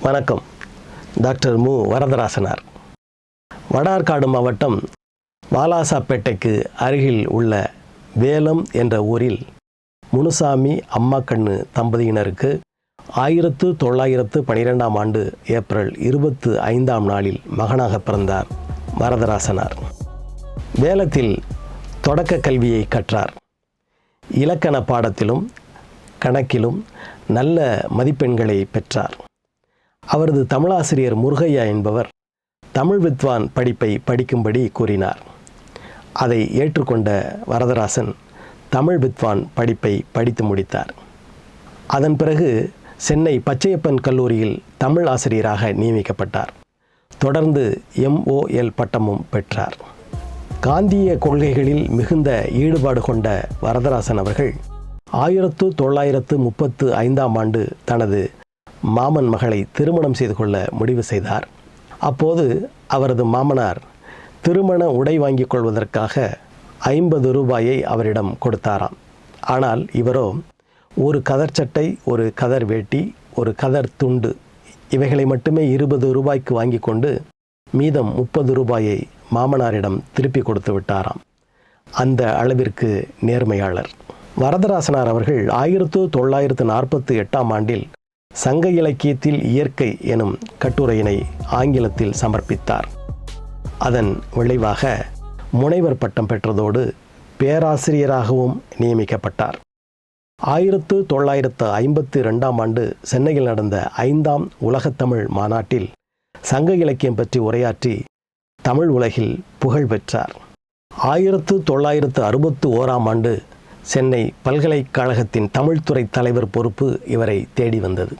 வணக்கம். டாக்டர் மு. வரதராசனார். வடார்காடு மாவட்டம் வாலாசாப்பேட்டைக்கு அருகில் உள்ள வேலம் என்ற ஊரில் முனுசாமி அம்மாக்கண்ணு தம்பதியினருக்கு 1912ஆம் ஆண்டு ஏப்ரல் 25ஆம் நாளில் மகனாக பிறந்தார் வரதராசனார். வேலத்தில் தொடக்க கல்வியை கற்றார். இலக்கண பாடத்திலும் கணக்கிலும் நல்ல மதிப்பெண்களை பெற்றார். அவரது தமிழாசிரியர் முருகையா என்பவர் தமிழ் வித்வான் படிப்பை படிக்கும்படி கூறினார். அதை ஏற்றுக்கொண்ட வரதராசன் தமிழ் வித்வான் படிப்பை படித்து முடித்தார். அதன் பிறகு சென்னை பச்சையப்பன் கல்லூரியில் தமிழ் ஆசிரியராக நியமிக்கப்பட்டார். தொடர்ந்து MOL பட்டமும் பெற்றார். காந்திய கொள்கைகளில் மிகுந்த ஈடுபாடு கொண்ட வரதராசன் அவர்கள் 1935ஆம் ஆண்டு தனது மாமன் மகளை திருமணம் செய்து கொள்ள முடிவு செய்தார். அப்போது அவரது மாமனார் திருமண உடை வாங்கிக் கொள்வதற்காக 50 ரூபாயை அவரிடம் கொடுத்தாராம். ஆனால் இவரோ ஒரு கதர் சட்டை, ஒரு கதர் வேட்டி, ஒரு கதர் துண்டு இவைகளை மட்டுமே 20 ரூபாய்க்கு வாங்கி கொண்டு மீதம் 30 ரூபாயை மாமனாரிடம் திருப்பி கொடுத்து விட்டாராம். அந்த அளவிற்கு நேர்மையாளர் வரதராசனார் அவர்கள் 1948ஆம் ஆண்டில் சங்க இலக்கியத்தில் இயற்கை எனும் கட்டுரையினை ஆங்கிலத்தில் சமர்ப்பித்தார். அதன் விளைவாக முனைவர் பட்டம் பெற்றதோடு பேராசிரியராகவும் நியமிக்கப்பட்டார். 1952ஆம் ஆண்டு சென்னையில் நடந்த 5ஆம் உலகத்தமிழ் மாநாட்டில் சங்க இலக்கியம் பற்றி உரையாற்றி தமிழ் உலகில் புகழ் பெற்றார். 1961ஆம் ஆண்டு சென்னை பல்கலைக்கழகத்தின் தமிழ்துறை தலைவர் பொறுப்பு இவரை தேடி வந்தது.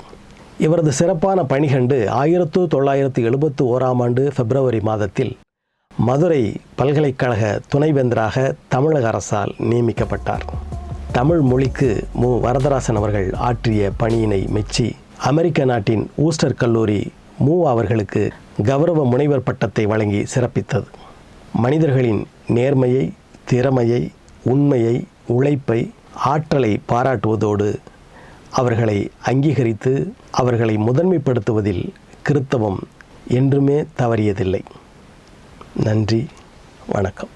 இவரது சிறப்பான பணி கண்டு 1971ஆம் ஆண்டு பிப்ரவரி மாதத்தில் மதுரை பல்கலைக்கழக துணைவேந்தராக தமிழக அரசால் நியமிக்கப்பட்டார். தமிழ் மொழிக்கு மு. வரதராசன் அவர்கள் ஆற்றிய பணியினை மெச்சி அமெரிக்க நாட்டின் ஊஸ்டர் கல்லூரி மு. அவர்களுக்கு கௌரவ முனைவர் பட்டத்தை வழங்கி சிறப்பித்தது. மனிதர்களின் நேர்மையை, திறமையை, உண்மையை, உழைப்பை, ஆற்றலை பாராட்டுவதோடு அவர்களை அங்கீகரித்து அவர்களை முதன்மைப்படுத்துவதில் கிறித்தவம் என்றுமே தவறியதில்லை. நன்றி, வணக்கம்.